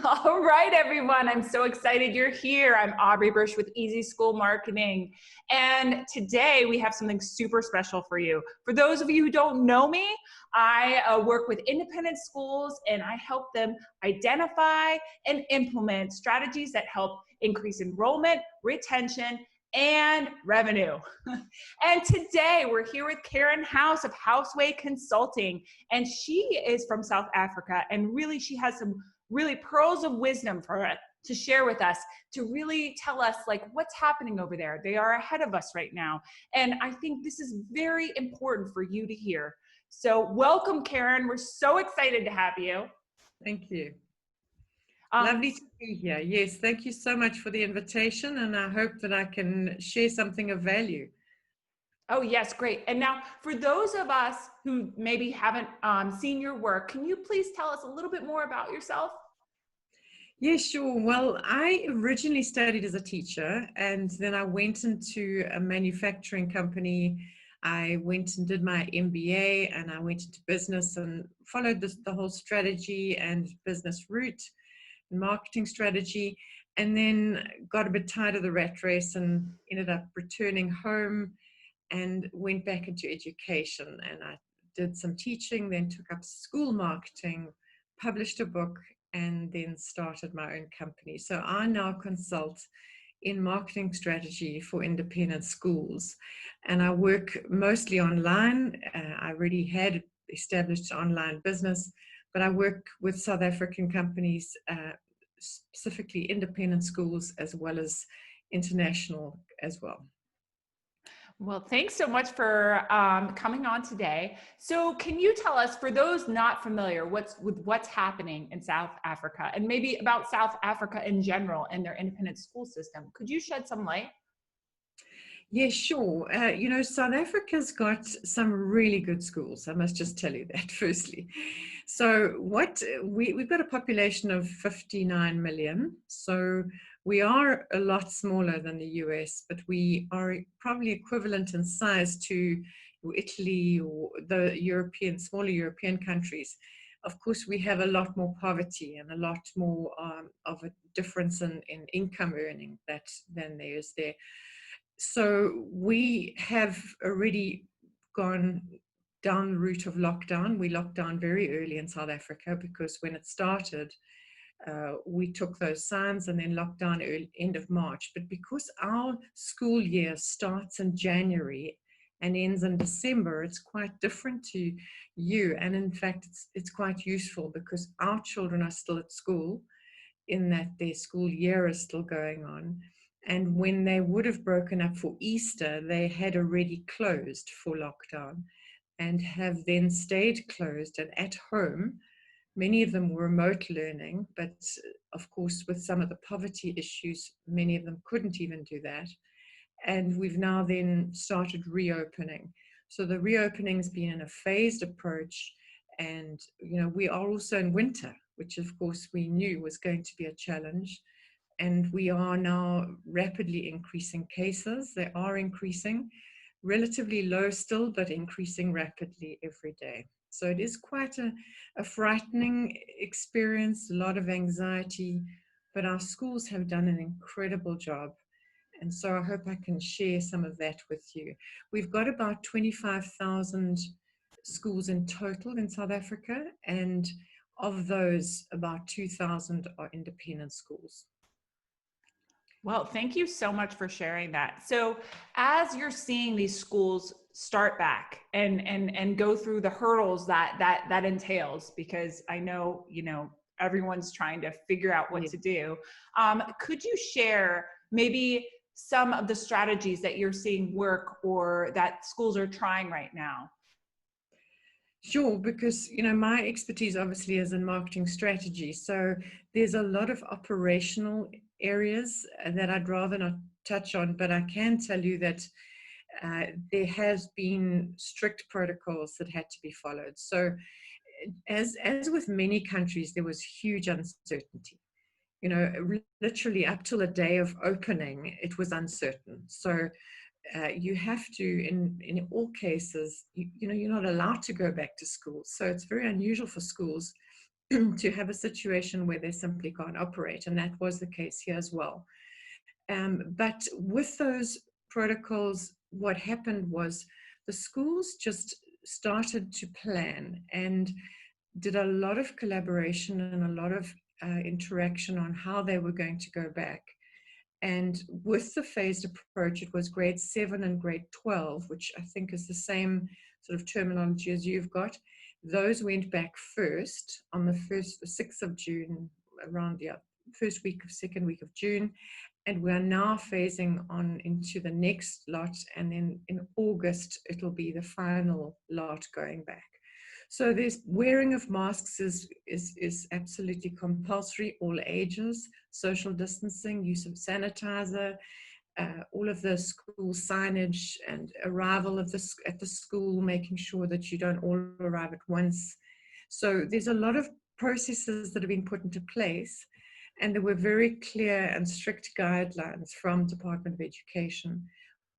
All right, everyone. I'm so excited you're here. I'm Aubrey Bursch with Easy School Marketing. And today we have something super special for you. For those of you who don't know me, I work with independent schools and I help them identify and implement strategies that help increase enrollment, retention, and revenue. And today we're here with Keryn House of Houseway Consulting. And she is from South Africa. And really, she has some really pearls of wisdom for it to share with us, to really tell us like what's happening over there. They are ahead of us right now. And I think this is very important for you to hear. So welcome, Keryn. We're so excited to have you. Thank you. Lovely to be here. Yes, thank you so much for the invitation, and I hope that I can share something of value. Oh, yes, great. And now, for those of us who maybe haven't seen your work, can you please tell us a little bit more about yourself? Yeah, sure. Well, I originally studied as a teacher, and then I went into a manufacturing company. I went and did my MBA, and I went into business and followed the whole strategy and business route, marketing strategy, and then got a bit tired of the rat race and ended up returning home and went back into education. And I did some teaching, then took up school marketing, published a book, and then started my own company. So I now consult in marketing strategy for independent schools, and I work mostly online. I already had established online business, but I work with South African companies, specifically independent schools as well as international as well. Well, thanks so much for coming on today. So can you tell us, for those not familiar with what's happening in South Africa and maybe about South Africa in general and their independent school system, could you shed some light? Yeah, sure. South Africa's got some really good schools. I must just tell you that firstly. So we've got a population of 59 million. So we are a lot smaller than the US, but we are probably equivalent in size to Italy or the smaller European countries. Of course, we have a lot more poverty and a lot more of a difference in income earning than there is there. So we have already gone down the route of lockdown. We locked down very early in South Africa because when it started, we took those signs and then locked down end of March. But because our school year starts in January and ends in December, it's quite different to you. And in fact, it's quite useful because our children are still at school in that their school year is still going on. And when they would have broken up for Easter, they had already closed for lockdown and have then stayed closed and at home. Many of them were remote learning, but of course, with some of the poverty issues, many of them couldn't even do that. And we've now then started reopening. So the reopening has been in a phased approach. And, we are also in winter, which of course we knew was going to be a challenge. And we are now rapidly increasing cases. They are increasing, relatively low still, but increasing rapidly every day. So it is quite a frightening experience, a lot of anxiety, but our schools have done an incredible job. And so I hope I can share some of that with you. We've got about 25,000 schools in total in South Africa, and of those, about 2,000 are independent schools. Well, thank you so much for sharing that. So as you're seeing these schools start back and go through the hurdles that entails, because I know, everyone's trying to figure out what to do. Could you share maybe some of the strategies that you're seeing work or that schools are trying right now? Sure, because my expertise obviously is in marketing strategy. So there's a lot of operational areas that I'd rather not touch on, but I can tell you that there has been strict protocols that had to be followed. So as with many countries, there was huge uncertainty. Literally up till the day of opening, it was uncertain. So you have to, in all cases, you're not allowed to go back to school. So it's very unusual for schools to have a situation where they simply can't operate. And that was the case here as well. But with those protocols, what happened was the schools just started to plan and did a lot of collaboration and a lot of interaction on how they were going to go back. And with the phased approach, it was grade 7 and grade 12, which I think is the same sort of terminology as you've got. Those went back first on the 6th of June, around the second week of June. And we are now phasing on into the next lot. And then in August, it'll be the final lot going back. So there's wearing of masks is absolutely compulsory, all ages, social distancing, use of sanitizer, all of the school signage and arrival at the school, making sure that you don't all arrive at once. So there's a lot of processes that have been put into place, and there were very clear and strict guidelines from Department of Education.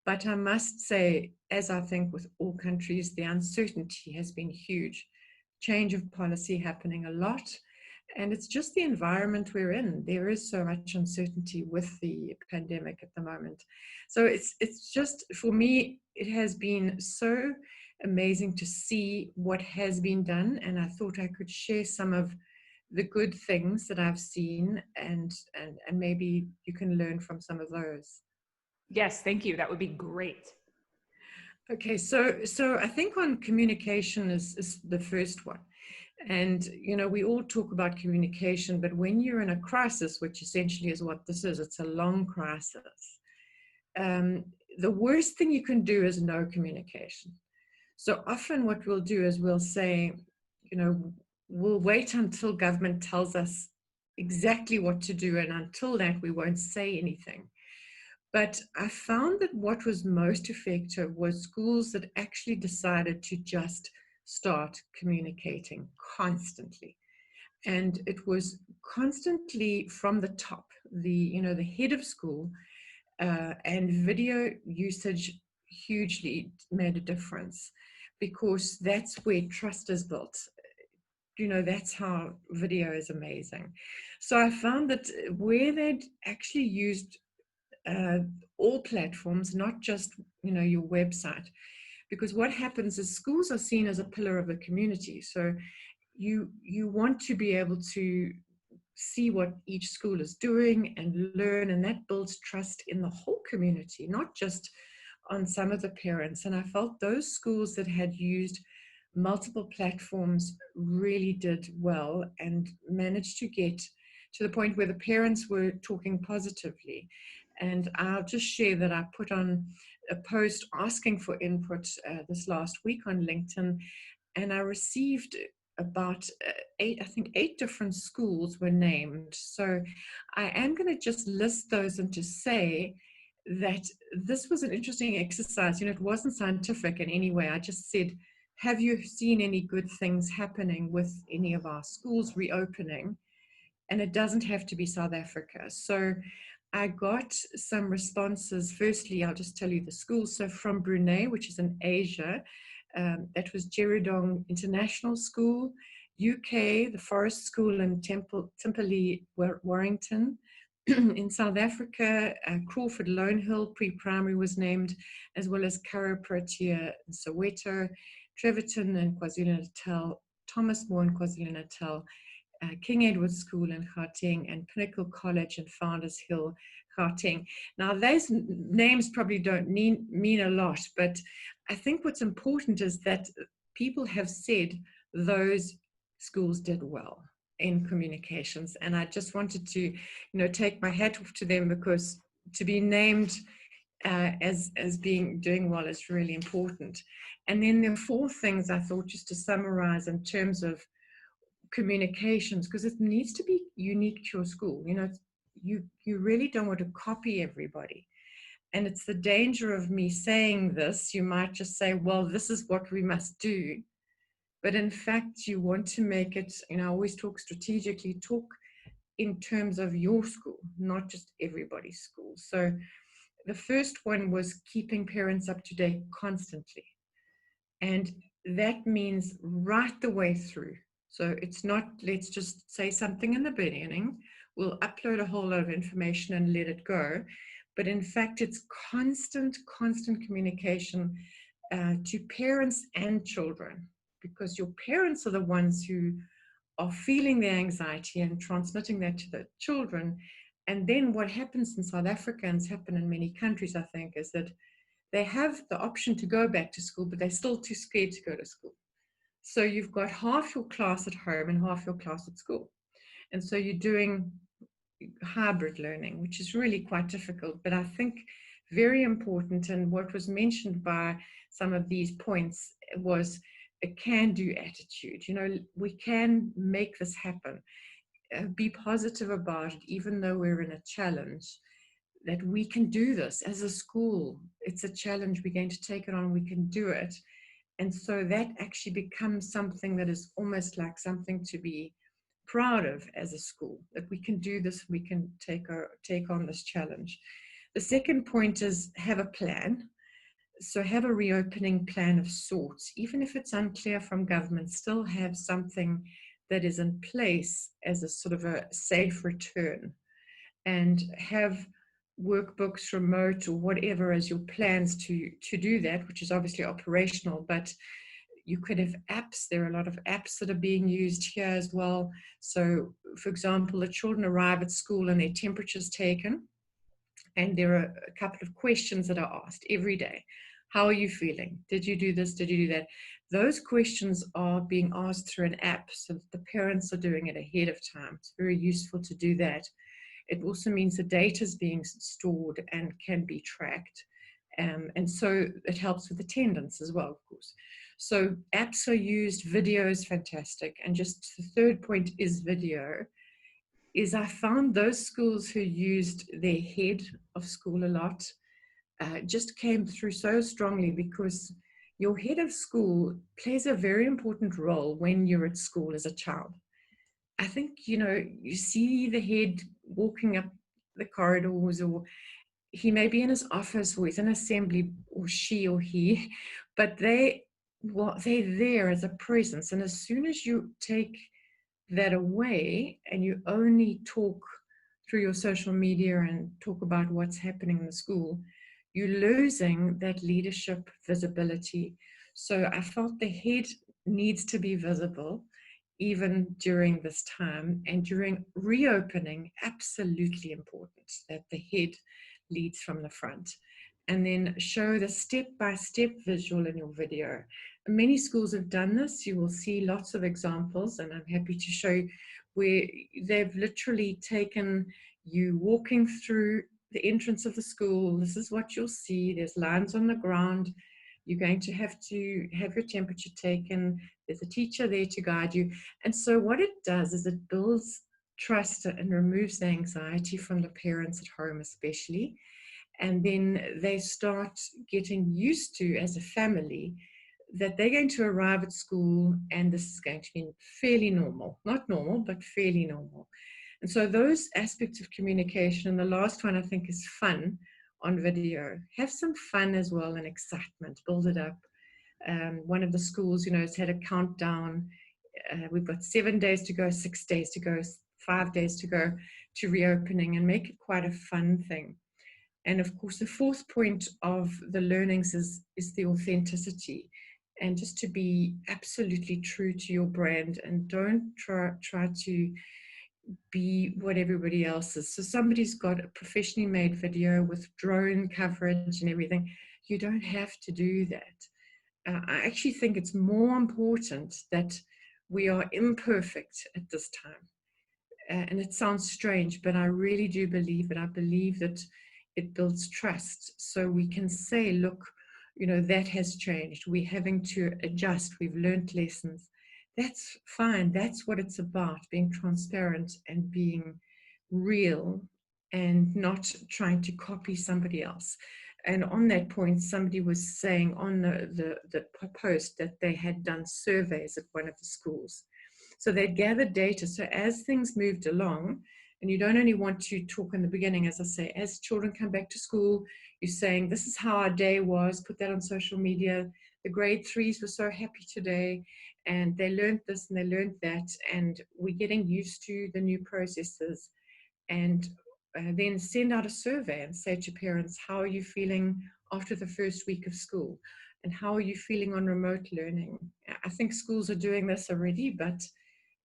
But I must say, as I think with all countries, the uncertainty has been huge. Change of policy happening a lot. And it's just the environment we're in. There is so much uncertainty with the pandemic at the moment. So it's just, for me, it has been so amazing to see what has been done. And I thought I could share some of the good things that I've seen, and maybe you can learn from some of those. Yes, thank you. That would be great. Okay, so I think on communication is the first one. And, we all talk about communication, but when you're in a crisis, which essentially is what this is, it's a long crisis. The worst thing you can do is no communication. So often what we'll do is we'll say, we'll wait until government tells us exactly what to do. And until that, we won't say anything. But I found that what was most effective was schools that actually decided to just start communicating constantly. And it was constantly from the top, the head of school, and video usage hugely made a difference, because that's where trust is built. That's how video is amazing. So I found that where they'd actually used all platforms, not just your website, because what happens is schools are seen as a pillar of the community. So you want to be able to see what each school is doing and learn, and that builds trust in the whole community, not just on some of the parents. And I felt those schools that had used multiple platforms really did well and managed to get to the point where the parents were talking positively. And I'll just share that I put on a post asking for input this last week on LinkedIn, and I received about 8 different schools were named. So I am going to just list those and to say that this was an interesting exercise. It wasn't scientific in any way. I just said, have you seen any good things happening with any of our schools reopening? And it doesn't have to be South Africa. So I got some responses. Firstly, I'll just tell you the schools. So from Brunei, which is in Asia, that was Jeridong International School. UK, the Forest School in Timperley, Warrington. In South Africa, Crawford Lone Hill Pre-Primary was named, as well as Karo Protea in Soweto, Treverton in KwaZulu-Natal, Thomas More in KwaZulu-Natal, King Edward School in Gauteng, and Pinnacle College in Founders Hill, Gauteng. Now, those names probably don't mean a lot, but I think what's important is that people have said those schools did well in communications. And I just wanted to, take my hat off to them, because to be named as doing well is really important. And then there are 4 things I thought, just to summarize in terms of communications, because it needs to be unique to your school. You really don't want to copy everybody. And it's the danger of me saying this. You might just say, well, this is what we must do. But in fact, you want to make it, I always talk strategically, talk in terms of your school, not just everybody's school. So the first one was keeping parents up to date constantly. And that means right the way through. So it's not, let's just say something in the beginning, we'll upload a whole lot of information and let it go. But in fact, it's constant communication to parents and children, because your parents are the ones who are feeling the anxiety and transmitting that to the children. And then what happens in South Africa, and it's happened in many countries, I think, is that they have the option to go back to school, but they're still too scared to go to school. So you've got half your class at home and half your class at school. And so you're doing hybrid learning, which is really quite difficult, but I think very important. And what was mentioned by some of these points was a can-do attitude. You know, we can make this happen. Be positive about it, even though we're in a challenge, that we can do this as a school. It's a challenge. We're going to take it on. We can do it. And so that actually becomes something that is almost like something to be proud of as a school, that we can do this, we can take on this challenge. The second point is have a plan. So have a reopening plan of sorts, even if it's unclear from government, still have something that is in place as a sort of a safe return, and have workbooks, remote, or whatever as your plans to do that, which is obviously operational, but you could have apps. There are a lot of apps that are being used here as well. So, for example, the children arrive at school and their temperature's taken, and there are a couple of questions that are asked every day. How are you feeling? Did you do this? Did you do that? Those questions are being asked through an app, so that the parents are doing it ahead of time. It's very useful to do that. It also means the data is being stored and can be tracked. And so it helps with attendance as well, of course. So apps are used, video is fantastic. And just the third point is video, is I found those schools who used their head of school a lot just came through so strongly, because your head of school plays a very important role when you're at school as a child. I think, you know, you see the head walking up the corridors, or he may be in his office, or he's in assembly, or she or he, but they're there as a presence. And as soon as you take that away and you only talk through your social media and talk about what's happening in the school, you're losing that leadership visibility. So I felt the head needs to be visible even during this time, and during reopening, absolutely important that the head leads from the front. And then show the step-by-step visual in your video. Many schools have done this. You will see lots of examples, and I'm happy to show you where they've literally taken you walking through the entrance of the school. This is what you'll see. There's lines on the ground. You're going to have your temperature taken. There's a teacher there to guide you. And so what it does is it builds trust and removes the anxiety from the parents at home, especially. And then they start getting used to, as a family, that they're going to arrive at school and this is going to be fairly normal. Not normal, but fairly normal. And so those aspects of communication, and the last one I think is fun on video. Have some fun as well and excitement, build it up. One of the schools, you know, has had a countdown. We've got 7 days to go, 6 days to go, 5 days to go to reopening, and make it quite a fun thing. And of course, the fourth point of the learnings is the authenticity, and just to be absolutely true to your brand, and don't try to be what everybody else is. So somebody's got a professionally made video with drone coverage and everything. You don't have to do that. I actually think it's more important that we are imperfect at this time. And it sounds strange, but I really do believe it. I believe that it builds trust. So we can say, look, you know, that has changed. We're having to adjust. We've learned lessons. That's fine. That's what it's about, being transparent and being real and not trying to copy somebody else. And on that point, somebody was saying on the post that they had done surveys at one of the schools. So they gathered data. So as things moved along, and you don't only want to talk in the beginning, as I say, as children come back to school, you're saying, this is how our day was, put that on social media. the grade 3s were so happy today, and they learned this and they learned that, and we're getting used to the new processes. And then send out a survey and say to parents, how are you feeling after the first week of school? And how are you feeling on remote learning? I think schools are doing this already, but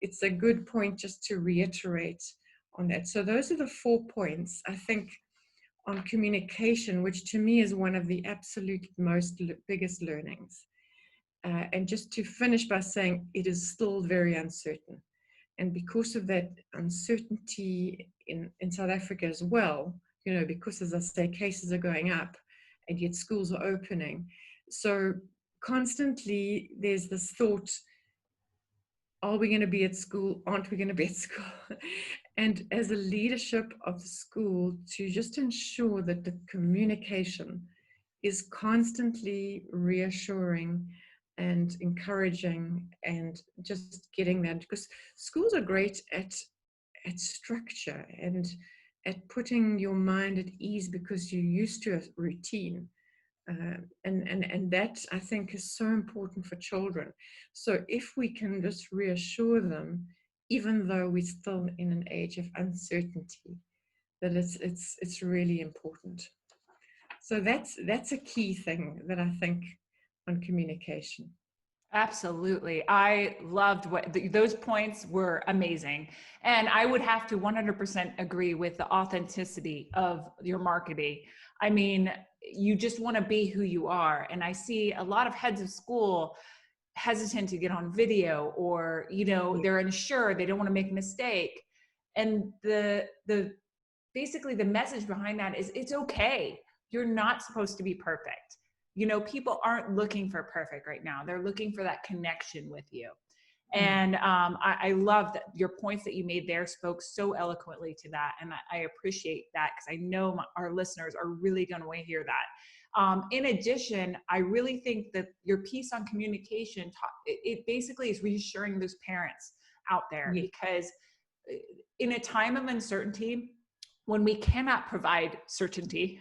it's a good point just to reiterate on that. So those are the 4 points, I think, on communication, which to me is one of the absolute biggest learnings. And just to finish by saying it is still very uncertain. And because of that uncertainty in South Africa as well, you know, because, as I say, cases are going up and yet schools are opening. So constantly there's this thought, are we going to be at school? Aren't we going to be at school? And as a leadership of the school, to just ensure that the communication is constantly reassuring and encouraging, and just getting that, because schools are great at structure and at putting your mind at ease because you're used to a routine. And that, I think, is so important for children. So if we can just reassure them, even though we're still in an age of uncertainty, that it's really important. So that's a key thing that I think on communication. Absolutely. I loved those points were amazing. And I would have to 100% agree with the authenticity of your marketing. I mean, you just want to be who you are. And I see a lot of heads of school hesitant to get on video, or, you know, they're unsure, they don't want to make a mistake. And the basically the message behind that is it's okay. You're not supposed to be perfect. You know, people aren't looking for perfect right now. They're looking for that connection with you. And I love that your points that you made there spoke so eloquently to that. And I appreciate that, because I know our listeners are really going to want to hear that. In addition, I really think that your piece on communication, it basically is reassuring those parents out there, because in a time of uncertainty, when we cannot provide certainty,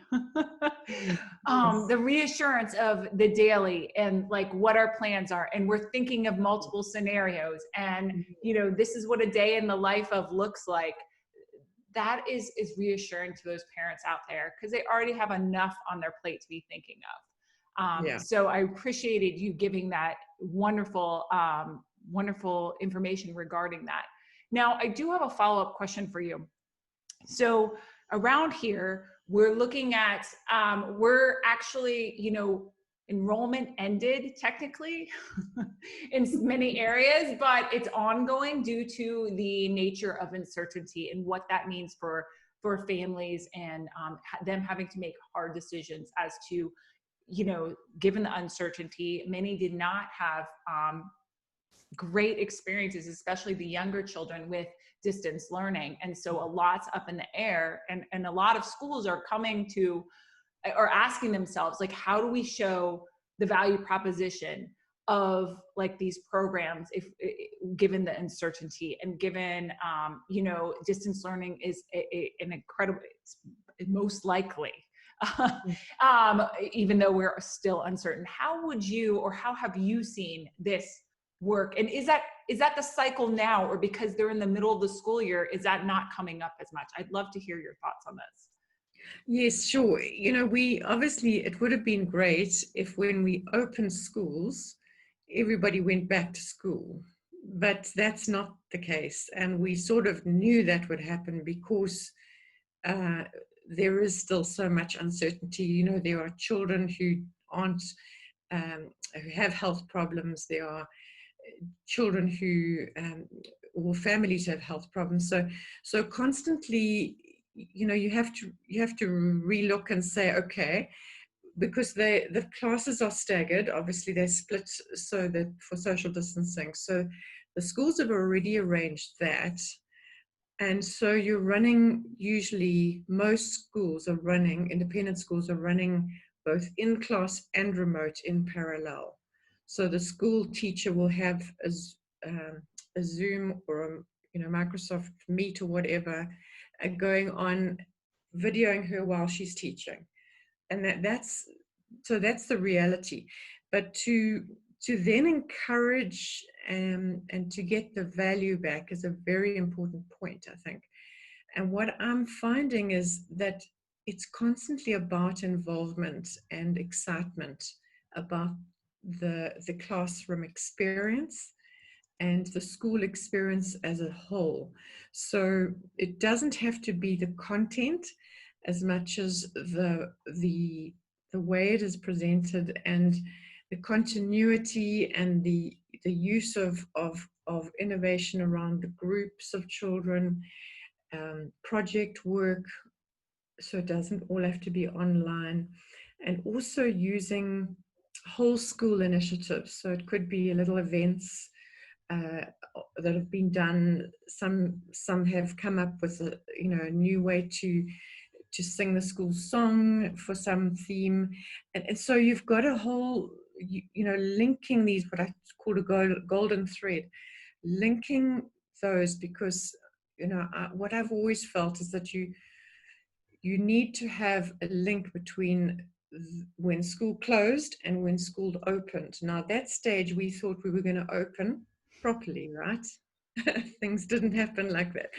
the reassurance of the daily and like what our plans are, and we're thinking of multiple scenarios, and you know, this is what a day in the life of looks like. That is reassuring to those parents out there, because they already have enough on their plate to be thinking of. So I appreciated you giving that wonderful, wonderful information regarding that. Now, I do have a follow-up question for you. So around here, we're looking at, we're actually, you know, enrollment ended technically in many areas, but it's ongoing due to the nature of uncertainty and what that means for families, and them having to make hard decisions as to, you know, given the uncertainty, many did not have great experiences, especially the younger children, with distance learning. And so a lot's up in the air, and a lot of schools are coming to, or asking themselves, like, how do we show the value proposition of like these programs, if given the uncertainty, and given, you know, distance learning is an incredible, it's most likely, even though we're still uncertain. How would you, or how have you seen this work? And is that the cycle now, or because they're in the middle of the school year, is that not coming up as much? I'd love to hear your thoughts on this. Yes, sure. You know, we obviously, it would have been great if when we opened schools, everybody went back to school, but that's not the case. And we sort of knew that would happen because there is still so much uncertainty. You know, there are children who aren't, who have health problems. There are children who, or families have health problems. So constantly, you know, you have to relook and say, okay, because the classes are staggered. Obviously, they're split so that for social distancing. So the schools have already arranged that. And so you're running, usually most schools are running, independent schools are running both in class and remote in parallel. So the school teacher will have a Zoom or a, you know, Microsoft Meet or whatever, going on, videoing her while she's teaching. And that's the reality. but to then encourage and to get the value back is a very important point, I think. And what I'm finding is that it's constantly about involvement and excitement about the classroom experience and the school experience as a whole. So it doesn't have to be the content as much as the way it is presented, and the continuity and the use of innovation around the groups of children, project work, so it doesn't all have to be online, and also using whole school initiatives. So it could be little events that have been done. Some have come up with a new way to sing the school song for some theme, and so you've got a whole linking these, what I call a golden thread, linking those, because what I've always felt is that you need to have a link between when school closed and when school opened. Now, at that stage, we thought we were going to open properly, right? Things didn't happen like that.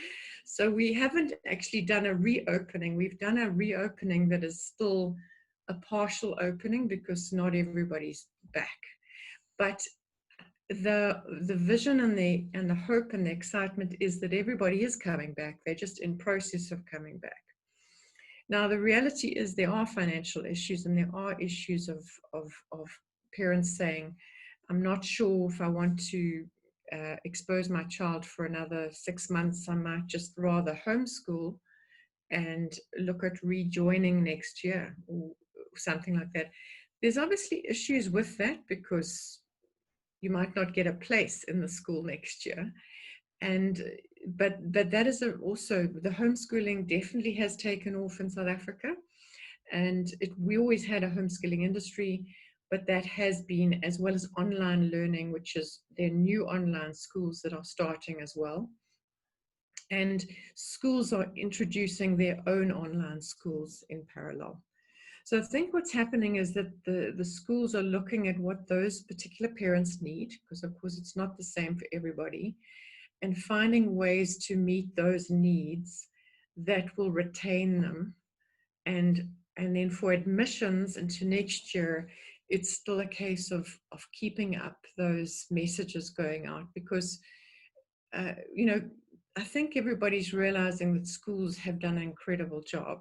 So we haven't actually done a reopening. We've done a reopening that is still a partial opening because not everybody's back. But the vision and the hope and the excitement is that everybody is coming back. They're just in process of coming back. Now, the reality is there are financial issues, and there are issues of parents saying, I'm not sure if I want to expose my child for another 6 months. I might just rather homeschool and look at rejoining next year or something like that. There's obviously issues with that because you might not get a place in the school next year. But that is also, the homeschooling definitely has taken off in South Africa, and we always had a homeschooling industry, but that has been, as well as online learning, which is there are new online schools that are starting as well, and schools are introducing their own online schools in parallel. So I think what's happening is that the schools are looking at what those particular parents need, because of course it's not the same for everybody, and finding ways to meet those needs that will retain them. And then for admissions into next year, it's still a case of keeping up those messages going out, because, I think everybody's realizing that schools have done an incredible job,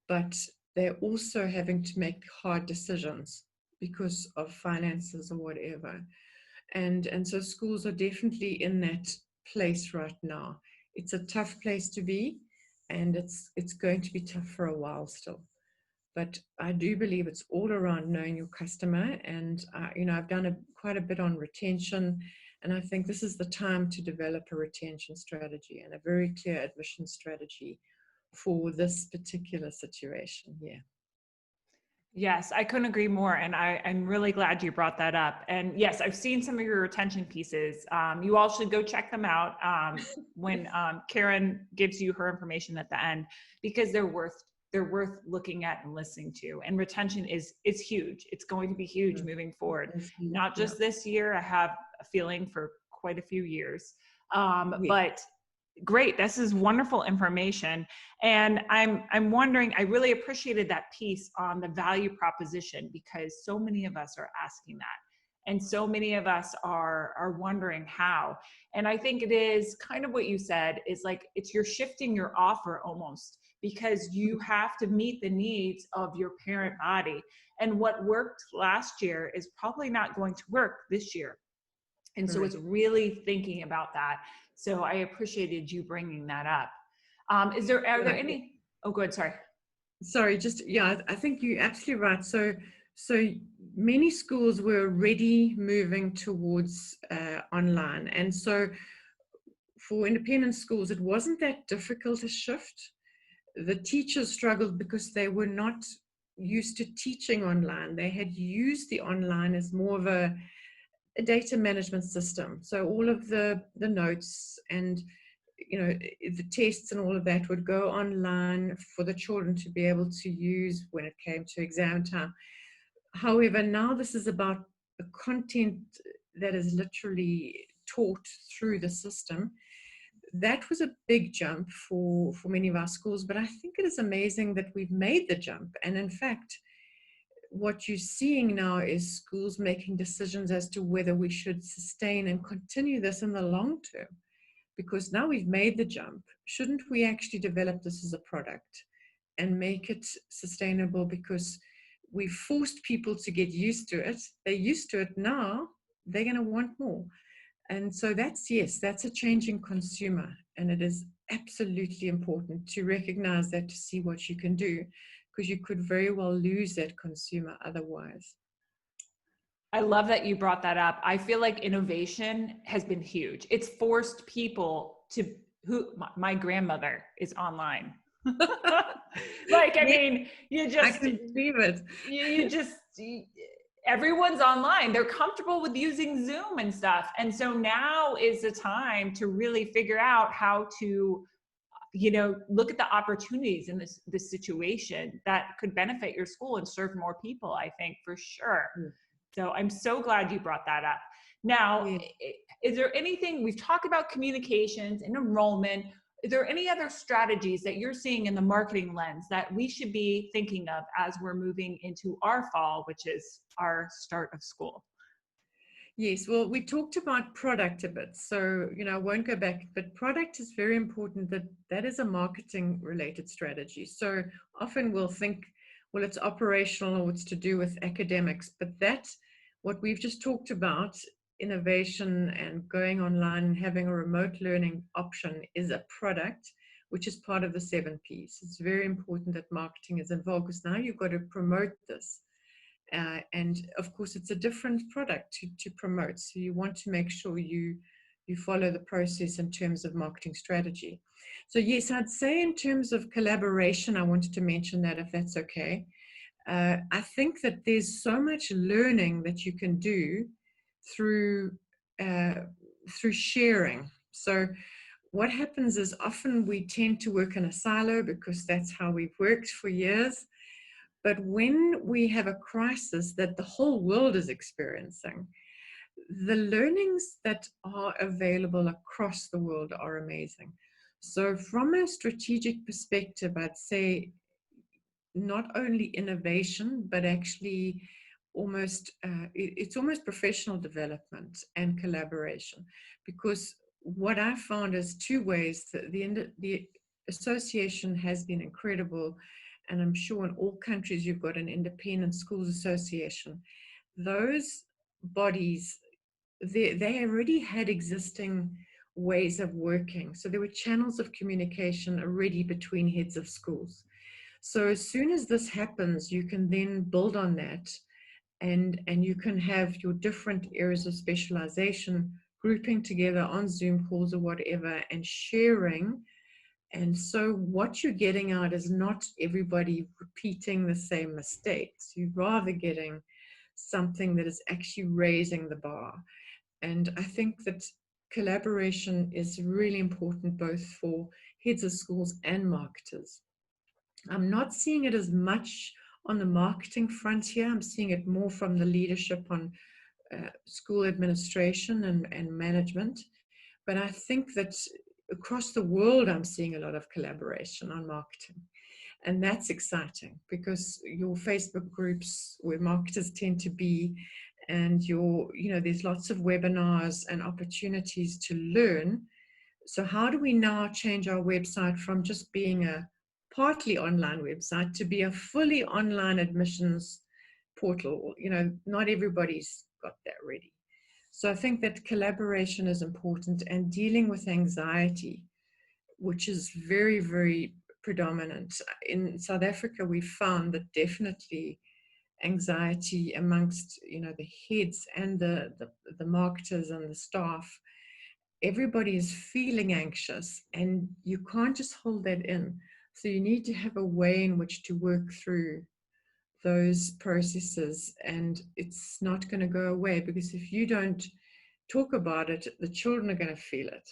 but they're also having to make hard decisions because of finances or whatever. And so schools are definitely in that place right now. It's a tough place to be, and it's going to be tough for a while still. But I do believe it's all around knowing your customer, and I've done quite a bit on retention, and I think this is the time to develop a retention strategy and a very clear admission strategy for this particular situation here. Yes, I couldn't agree more. And I'm really glad you brought that up. And yes, I've seen some of your retention pieces. You all should go check them out when Keryn gives you her information at the end, because they're worth looking at and listening to. And retention is huge. It's going to be huge moving forward. Not just this year. I have a feeling for quite a few years. But great, this is wonderful information. And I'm wondering, I really appreciated that piece on the value proposition, because so many of us are asking that. And so many of us are wondering how. And I think it is kind of what you said, is like, you're shifting your offer almost, because you have to meet the needs of your parent body. And what worked last year is probably not going to work this year. And so it's really thinking about that. So I appreciated you bringing that up. Are there any, oh, good, sorry. Sorry, I think you're absolutely right. So many schools were already moving towards online. And so for independent schools, it wasn't that difficult a shift. The teachers struggled because they were not used to teaching online. They had used the online as more of a data management system. So all of the notes and the tests and all of that would go online for the children to be able to use when it came to exam time. However, now this is about content that is literally taught through the system. That was a big jump for many of our schools, but I think it is amazing that we've made the jump. And in fact, what you're seeing now is schools making decisions as to whether we should sustain and continue this in the long term. Because now we've made the jump, shouldn't we actually develop this as a product and make it sustainable? Because we've forced people to get used to it. They're used to it now, they're going to want more. And so yes, that's a changing consumer. And it is absolutely important to recognize that, to see what you can do, because you could very well lose that consumer otherwise. I love that you brought that up. I feel like innovation has been huge. It's forced people to, my grandmother is online. Like, I mean, you just, I can believe it. you just, everyone's online. They're comfortable with using Zoom and stuff. And so now is the time to really figure out how to, look at the opportunities in this situation that could benefit your school and serve more people, I think, for sure. So I'm so glad you brought that up. Now, is there anything, we've talked about communications and enrollment, is there any other strategies that you're seeing in the marketing lens that we should be thinking of as we're moving into our fall, which is our start of school? Yes, well, we talked about product a bit, so I won't go back, but product is very important. That is a marketing related strategy. So often we'll think, well, it's operational or it's to do with academics, but what we've just talked about, innovation and going online and having a remote learning option, is a product which is part of the 7 Ps. It's very important that marketing is involved, because now you've got to promote this. And of course, it's a different product to promote. So you want to make sure you follow the process in terms of marketing strategy. So yes, I'd say in terms of collaboration, I wanted to mention that, if that's okay. I think that there's so much learning that you can do through sharing. So what happens is, often we tend to work in a silo because that's how we've worked for years. But when we have a crisis that the whole world is experiencing, the learnings that are available across the world are amazing. So from a strategic perspective, I'd say not only innovation, but actually it's almost professional development and collaboration. Because what I found is 2 ways that the association has been incredible. And I'm sure in all countries you've got an independent schools association. Those bodies, they already had existing ways of working. So there were channels of communication already between heads of schools. So as soon as this happens, you can then build on that, and you can have your different areas of specialization grouping together on Zoom calls or whatever and sharing. And so what you're getting out is not everybody repeating the same mistakes. You're rather getting something that is actually raising the bar. And I think that collaboration is really important, both for heads of schools and marketers. I'm not seeing it as much on the marketing front here. I'm seeing it more from the leadership on school administration and management. But I think that across the world, I'm seeing a lot of collaboration on marketing. And that's exciting, because your Facebook groups where marketers tend to be, and there's lots of webinars and opportunities to learn. So how do we now change our website from just being a partly online website to be a fully online admissions portal? Not everybody's got that ready. So I think that collaboration is important, and dealing with anxiety, which is very, very predominant. In South Africa, we found that definitely anxiety amongst, the heads and the marketers and the staff, everybody is feeling anxious, and you can't just hold that in. So you need to have a way in which to work through those processes, and it's not going to go away, because if you don't talk about it, the children are going to feel it.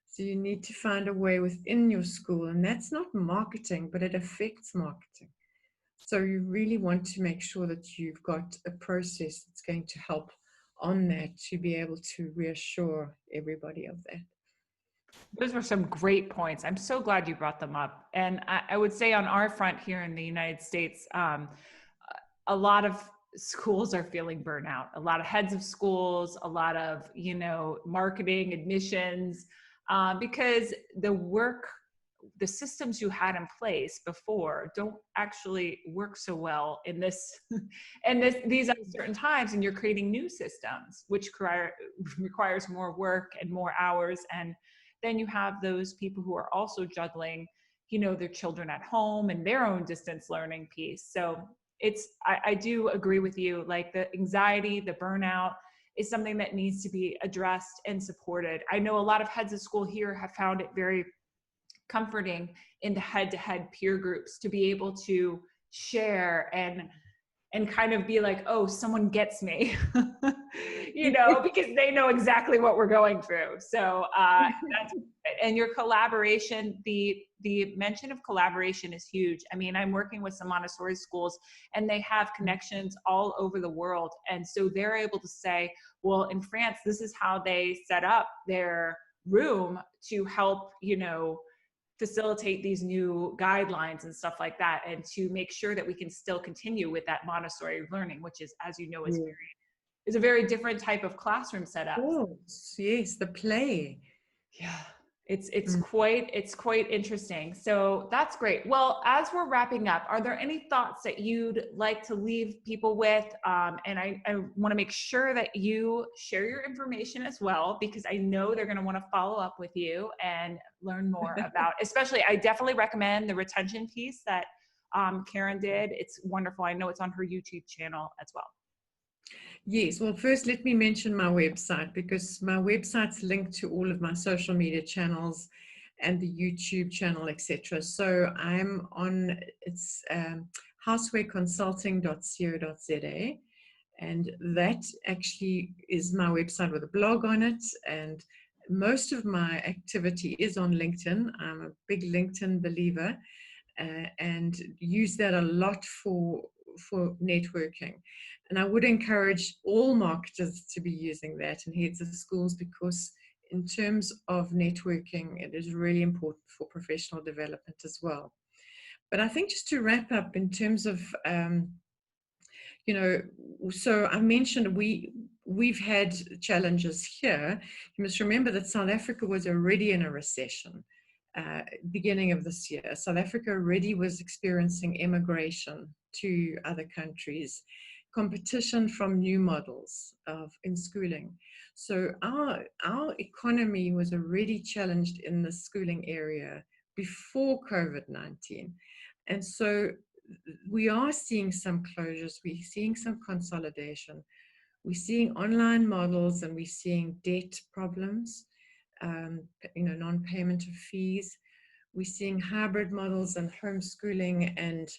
So you need to find a way within your school, and that's not marketing, but it affects marketing. So you really want to make sure that you've got a process that's going to help on that to be able to reassure everybody of that. Those were some great points. I'm so glad you brought them up. And I would say on our front here in the United States, a lot of schools are feeling burnout. A lot of heads of schools, a lot of, marketing, admissions, because the systems you had in place before don't actually work so well in this and these uncertain times, and you're creating new systems which requires more work and more hours. And then you have those people who are also juggling, their children at home and their own distance learning piece. So I do agree with you, like the anxiety, the burnout is something that needs to be addressed and supported. I know a lot of heads of school here have found it very comforting in the head-to-head peer groups to be able to share and kind of be like, oh, someone gets me, because they know exactly what we're going through. So and your collaboration, the mention of collaboration is huge. I mean, I'm working with some Montessori schools and they have connections all over the world. And so they're able to say, well, in France, this is how they set up their room to help, facilitate these new guidelines and stuff like that, and to make sure that we can still continue with that Montessori learning, which is, as you know, is a very different type of classroom setup. Oh, yes, the play. Yeah, it's quite interesting. So that's great. Well, as we're wrapping up, are there any thoughts that you'd like to leave people with? And I want to make sure that you share your information as well, because I know they're going to want to follow up with you and learn more about, especially, I definitely recommend the retention piece that Keryn did. It's wonderful. I know it's on her YouTube channel as well. Yes, well, first let me mention my website, because my website's linked to all of my social media channels and the YouTube channel, etc. So I'm on, it's housewayconsulting.co.za, and that actually is my website with a blog on it, and most of my activity is on LinkedIn. I'm a big LinkedIn believer, and use that a lot for networking. And I would encourage all marketers to be using that and heads of schools, because in terms of networking, it is really important for professional development as well. But I think just to wrap up in terms of, so I mentioned we've had challenges here. You must remember that South Africa was already in a recession. Beginning of this year, South Africa already was experiencing immigration to other countries, competition from new models in schooling. So our economy was already challenged in the schooling area before COVID-19. And so we are seeing some closures, we're seeing some consolidation, we're seeing online models, and we're seeing debt problems. Non-payment of fees. We're seeing hybrid models and homeschooling, and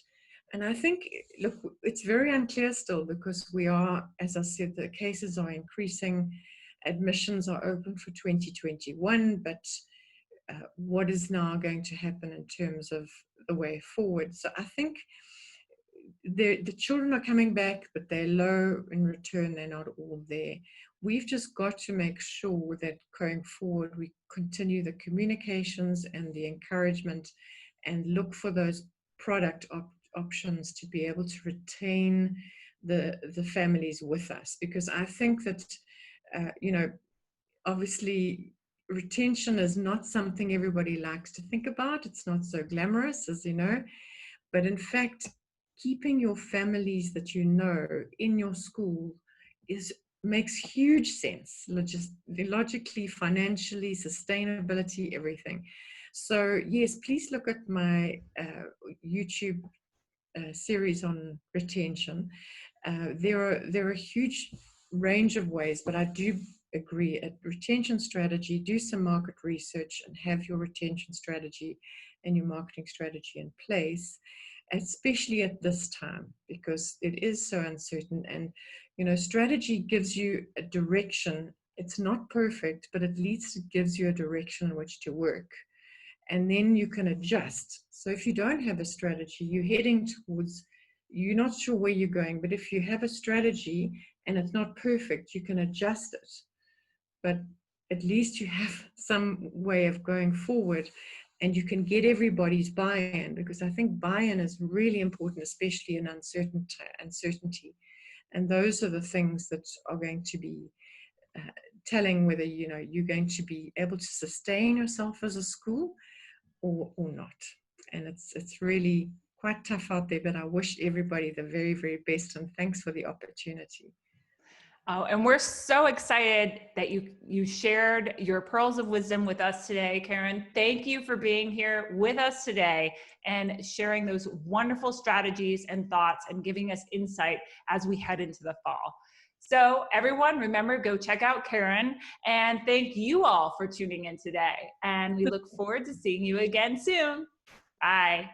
I think, look, it's very unclear still, because we are, as I said, the cases are increasing, admissions are open for 2021, but what is now going to happen in terms of the way forward? So I think the children are coming back, but they're low in return, they're not all there. We've just got to make sure that going forward, we continue the communications and the encouragement and look for those product options to be able to retain the families with us. Because I think that, obviously retention is not something everybody likes to think about. It's not so glamorous, as you know, but in fact, keeping your families that you know in your school makes huge sense, logically, financially, sustainability, everything. So yes, please look at my YouTube series on retention. There are a huge range of ways, but I do agree, at retention strategy, do some market research and have your retention strategy and your marketing strategy in place, especially at this time, because it is so uncertain. And strategy gives you a direction. It's not perfect, but at least it gives you a direction in which to work, and then you can adjust. So if you don't have a strategy, you're not sure where you're going, but if you have a strategy and it's not perfect, you can adjust it. But at least you have some way of going forward, and you can get everybody's buy-in, because I think buy-in is really important, especially in uncertainty. And those are the things that are going to be telling whether you're going to be able to sustain yourself as a school or not. And it's really quite tough out there, but I wish everybody the very, very best, and thanks for the opportunity. Oh, and we're so excited that you shared your pearls of wisdom with us today, Keryn. Thank you for being here with us today and sharing those wonderful strategies and thoughts and giving us insight as we head into the fall. So everyone, remember, go check out Keryn, and thank you all for tuning in today. And we look forward to seeing you again soon. Bye.